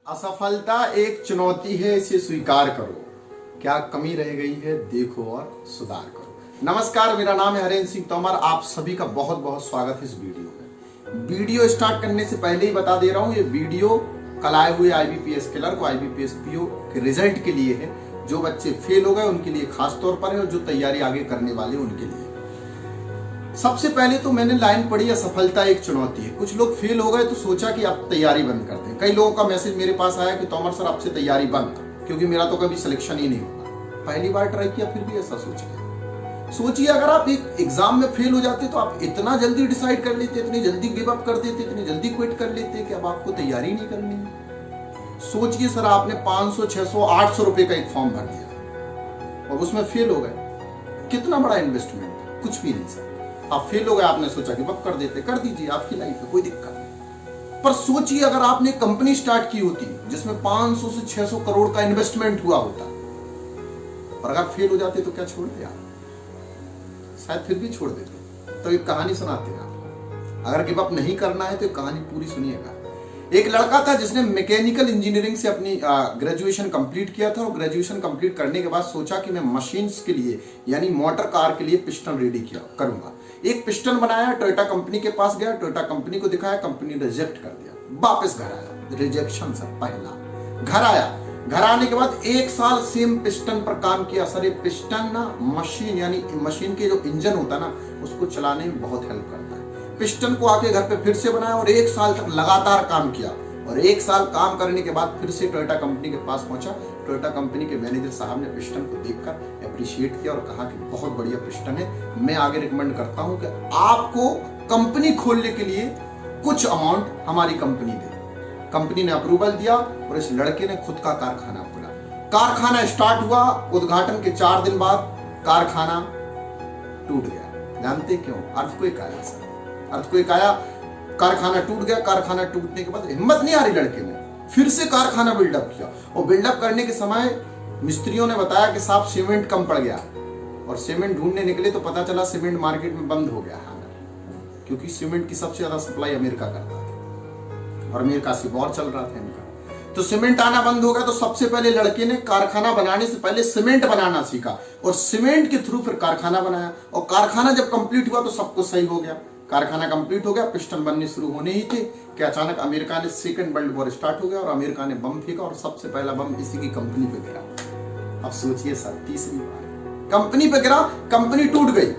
असफलता एक चुनौती है, इसे स्वीकार करो। क्या कमी रह गई है देखो और सुधार करो। नमस्कार, मेरा नाम है हरेंद्र सिंह तोमर। आप सभी का बहुत बहुत स्वागत है इस वीडियो में। वीडियो स्टार्ट करने से पहले ही बता दे रहा हूं, ये वीडियो कल आए हुए आईबीपीएस क्लर्क और आईबीपीएस पीओ के रिजल्ट के लिए है। जो बच्चे फेल हो गए उनके लिए खास तौर पर है, और जो तैयारी आगे करने वाले उनके लिए। सबसे पहले तो मैंने लाइन पढ़ी, असफलता एक चुनौती है। कुछ लोग फेल हो गए तो सोचा कि अब तैयारी बंद कर दें। कई लोगों का मैसेज मेरे पास आया कि तोमर सर अब से तैयारी बंद, क्योंकि मेरा तो कभी सिलेक्शन ही नहीं हुआ। पहली बार ट्राई किया फिर भी ऐसा सोचिए, अगर आप एक एग्जाम में फेल हो जाते तो आप इतना जल्दी डिसाइड कर लेते, इतनी जल्दी गिव अप कर देते, इतनी जल्दी क्विट कर लेते कि अब आपको तैयारी नहीं करनी है। सोचिए सर, आपने 500, 600, 800 रुपए का एक फॉर्म भर दिया और उसमें फेल हो गए। कितना बड़ा इन्वेस्टमेंट, कुछ भी नहीं सर। आप फेल हो गए, आपने सोचा कि बस कर देते, कर दीजिए, आपकी लाइफ है, कोई दिक्कत नहीं। पर सोचिए अगर आपने कंपनी स्टार्ट की होती जिसमें 500 से 600 करोड़ का इन्वेस्टमेंट हुआ होता, और अगर फेल हो जाते तो क्या छोड़ते आप? शायद फिर भी छोड़ देते। तो एक कहानी सुनाते हैं आपको। अगर गिव अप नहीं करना है तो एक कहानी पूरी सुनिएगा। एक लड़का था जिसने मैकेनिकल इंजीनियरिंग से अपनी ग्रेजुएशन कंप्लीट किया था, और ग्रेजुएशन कंप्लीट करने के बाद सोचा कि मैं मशीन्स के लिए यानी मोटर कार के लिए पिस्टन रेडी करूंगा। एक पिस्टन बनाया, टोयोटा कंपनी के पास गया, टोयोटा कंपनी को दिखाया, कंपनी रिजेक्ट कर दिया। वापस घर आया, रिजेक्शन सर पहला। घर आया, घर आने के बाद 1 साल सेम पिस्टन पर काम किया। सर ये पिस्टन ना मशीन यानी मशीन के जो इंजन होता है ना, उसको चलाने में बहुत हेल्प करता है। पिस्टन को आके घर पे फिर से बनाया और 1 साल तक लगातार काम किया, और 1 साल काम करने के बाद फिर से टोयोटा कंपनी के पास पहुंचा। टोयोटा कंपनी के मैनेजर साहब ने पिस्टन को देखकर अप्रिशिएट किया और कहा कि बहुत बढ़िया पिस्टन है, मैं आगे रिकमेंड करता हूं कि आपको कंपनी खोलने के लिए कुछ अमाउंट हमारी कंपनी दे। कंपनी ने अप्रूवल दिया और इस लड़के ने खुद का कारखाना खोला। कारखाना स्टार्ट हुआ, उद्घाटन के 4 दिन बाद कारखाना टूट गया। जानते क्यों? अर्थक्वेक आया सर, अर्थक्वेक आया, कारखाना टूट गया। कारखाना टूटने के बाद हिम्मत नहीं आ रही लड़के ने, फिर से कारखाना बिल्डअप किया। और बिल्डअप करने के समय मिस्त्रियों ने बताया कि साहब सीमेंट कम पड़ गया, और सीमेंट ढूंढने निकले तो पता चला सीमेंट मार्केट में बंद हो गया, क्योंकि सीमेंट की सबसे ज्यादा सप्लाई अमेरिका करता था और अमेरिका से वॉर चल रहा था इनका। तो सीमेंट आना बंद हो गया। तो सबसे पहले लड़के ने कारखाना बनाने से पहले सीमेंट बनाना सीखा, और सीमेंट के थ्रू फिर कारखाना बनाया। और कारखाना जब कंप्लीट हुआ तो सब कुछ सही हो गया। कारखाना कंप्लीट हो गया, पिस्टन बनने शुरू होने ही थे कि अचानक अमेरिका ने सेकंड वर्ल्ड वॉर स्टार्ट हो गया, और अमेरिका ने बम फेंका, और सबसे पहला बम इसी की कंपनी पे गिरा। अब सोचिए सर, तीसरी बार कंपनी पे गिरा, कंपनी टूट गई।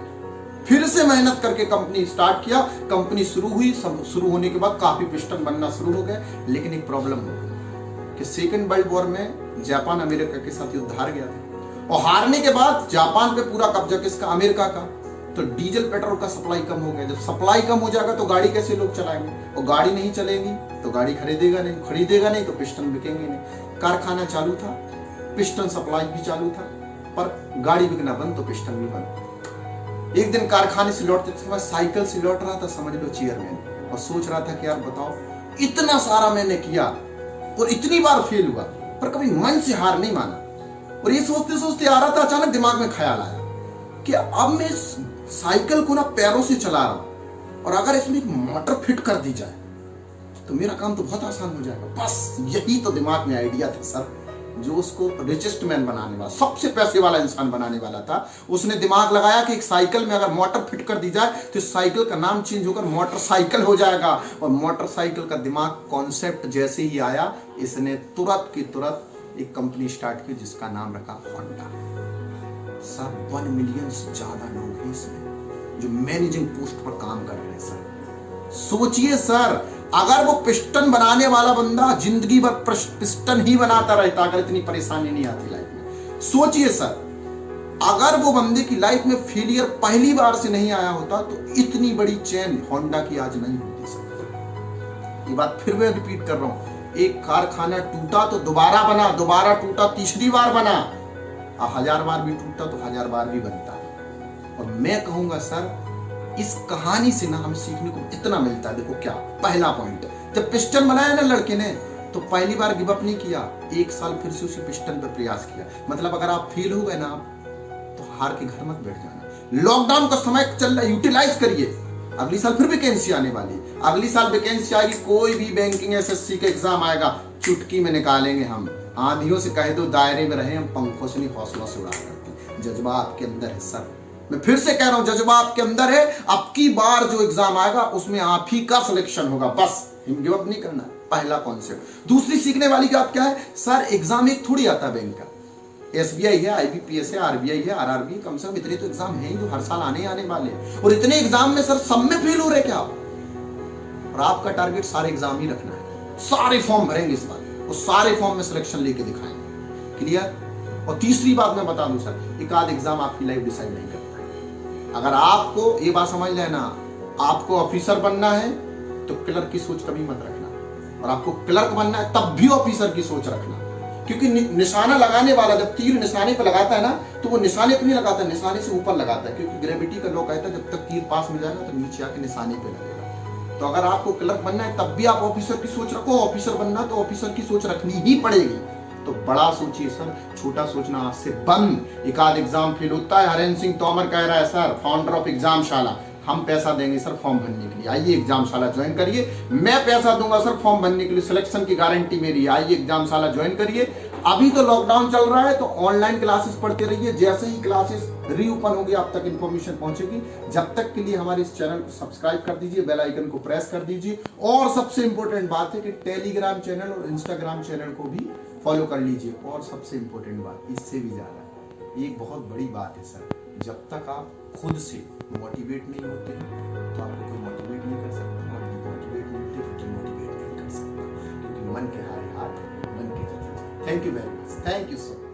फिर से मेहनत करके कंपनी स्टार्ट किया, कंपनी शुरू हुई। शुरू होने के बाद काफी पिस्टन बनना शुरू हो गए, लेकिन एक प्रॉब्लम हो गई कि सेकंड वर्ल्ड वॉर में जापान अमेरिका के साथ युद्ध हार गया था, और हारने के बाद जापान पे पूरा कब्जा किसका? अमेरिका का। तो डीजल पेट्रोल का सप्लाई कम हो गया। जब सप्लाई कम हो जाएगा तो गाड़ी कैसे लोग चलाएंगे, और गाड़ी नहीं चलेगी तो गाड़ी खरीदेगा नहीं तो पिस्टन बिकेंगे नहीं। कारखाना चालू था, पिस्टन सप्लाई भी चालू था, पर गाड़ी बिकना बंद तो पिस्टन भी बंद। एक दिन कारखाने से लौटते समय साइकिल से लौट रहा था, समझ लो चेयरमैन, और सोच रहा था कि यार बताओ, इतना सारा मैंने किया और इतनी बार फेल हुआ, पर कभी मन से हार नहीं माना। और ये सोचते सोचते आ रहा था, अचानक दिमाग में ख्याल आया कि अब मैं साइकिल को ना पैरों से चला रहा हूं, और अगर इसमें एक मोटर फिट कर दी जाए तो मेरा काम तो बहुत आसान हो जाएगा। बस यही तो दिमाग में आइडिया था सर, जो उसको रिचेस्ट मैन बनाने वाला, सबसे पैसे वाला इंसान बनाने वाला था। उसने दिमाग लगाया कि एक साइकिल में अगर मोटर फिट कर दी जाए तो साइकिल का नाम चेंज होकर मोटरसाइकिल हो जाएगा। और मोटरसाइकिल का दिमाग कॉन्सेप्ट जैसे ही आया, इसने तुरंत की तुरंत एक कंपनी स्टार्ट की जिसका नाम रखा होंडा। सर 1 मिलियन से ज्यादा लोग हैं इसमें जो मैनेजिंग पोस्ट पर काम कर रहे हैं सर। सोचिए सर, अगर वो पिस्टन बनाने वाला बंदा जिंदगी भर पिस्टन ही बनाता रहता, अगर इतनी परेशानी नहीं आती लाइफ में। सोचिए सर, अगर वो बंदे की लाइफ में फेलियर पहली बार से नहीं आया होता तो इतनी बड़ी चेन होंडा की आज नहीं होती सर। ये बात फिर मैं रिपीट कर रहा हूं, एक कारखाना टूटा तो दोबारा बना, दोबारा टूटा तीसरी बार बना, 1000 बार भी टूटा तो 1000 बार भी बनता। और मैं कहूंगा सर, इस कहानी से ना हमें सीखने को इतना मिलता है। देखो क्या, पहला पॉइंट, जब पिस्टन बनाया ना लड़के ने तो पहली बार गिव अप नहीं किया, 1 साल फिर से उसी पिस्टन पर प्रयास किया। मतलब अगर आप फेल हो गए ना तो हार के घर मत बैठ जाना। लॉकडाउन का समय चल रहा है, यूटिलाइज करिए। अगली साल फिर वैकेंसी आने वाली है, अगली साल वैकेंसी आएगी, कोई भी बैंकिंग एसएससी का एग्जाम आएगा, चुटकी में निकालेंगे हम। आंधियों से कह दो दायरे में रहे हम, पंखों से नहीं हौसलों से उड़ा करते। जज्बा आपके अंदर है सर, मैं फिर से कह रहा हूं, जज्बा आपके अंदर है। अब की बार जो एग्जाम आएगा उसमें आप ही का सिलेक्शन होगा, बस गिव अप नहीं करना। पहला कॉन्सेप्ट। दूसरी सीखने वाली बात क्या है सर, एग्जाम एक थोड़ी आता बैंक का, एसबीआई है, आईबीपीएस है, आरबीआई है, आरआरबी, कम से कम इतने तो एग्जाम है जो हर साल आने वाले हैं। और इतने एग्जाम में सर सब में फेल हो रहे क्या आप? और आपका टारगेट सारे एग्जाम ही रखना है, सारे फॉर्म भरेंगे इस बार और सारे फॉर्म में सिलेक्शन लेके दिखाएंगे। क्लियर? और तीसरी बात मैं बता दूं सर, एक आध एग्जाम आपकी लाइफ डिसाइड नहीं करता। अगर आपको ये बात समझ लेना, आपको ऑफिसर बनना है तो क्लर्क की सोच कभी मत रखना, और आपको क्लर्क बनना है तब भी ऑफिसर की सोच रखना। क्योंकि निशाना लगाने वाला जब तीर निशाने पे लगाता है ना, तो वो निशाने पे नहीं लगाता, निशाने से ऊपर लगाता है, क्योंकि ग्रेविटी का लॉ कहता है जब तक तीर पास में जाएगा तो नीचे आके निशाने पे लगेगा। तो अगर आपको क्लर्क बनना है तब भी आप ऑफिसर की सोच रखो, ऑफिसर बनना तो ऑफिसर की सोच रखनी ही पड़ेगी। तो बड़ा सोचिए सर, छोटा सोचना आज से बंद। एक आध एग्जाम फेल होता है, हरेंद्र सिंह तोमर कह रहा है सर, फाउंडर ऑफ एग्जामशाला, हम पैसा देंगे सर फॉर्म भरने के लिए, आइए एग्जामशाला ज्वाइन करिए। मैं पैसा दूंगा सर फॉर्म भरने के लिए, सिलेक्शन की गारंटी मेरी, आइए एग्जामशाला ज्वाइन करिए। अभी तो लॉकडाउन चल रहा है तो ऑनलाइन क्लासेस पढ़ते रहिए, जैसे ही क्लासेस रीओपन होगी आप तक इन्फॉर्मेशन पहुंचेगी। जब तक के लिए हमारे इस चैनल को सब्सक्राइब कर दीजिए, बेल आइकन को प्रेस कर दीजिए, और सबसे इंपॉर्टेंट बात है कि टेलीग्राम चैनल और इंस्टाग्राम चैनल को भी फॉलो कर लीजिए। और सबसे इंपॉर्टेंट बात, इससे भी ज्यादा एक बहुत बड़ी बात है सर, जब तक आप खुद से मोटिवेट नहीं होते हैं तो आपको कोई मोटिवेट नहीं कर सकता, आप मोटिवेट नहीं होते तो कोई मोटिवेट नहीं कर सकता, क्योंकि मन के हारे हाथ मन के जीते। Thank you very much, thank you so much.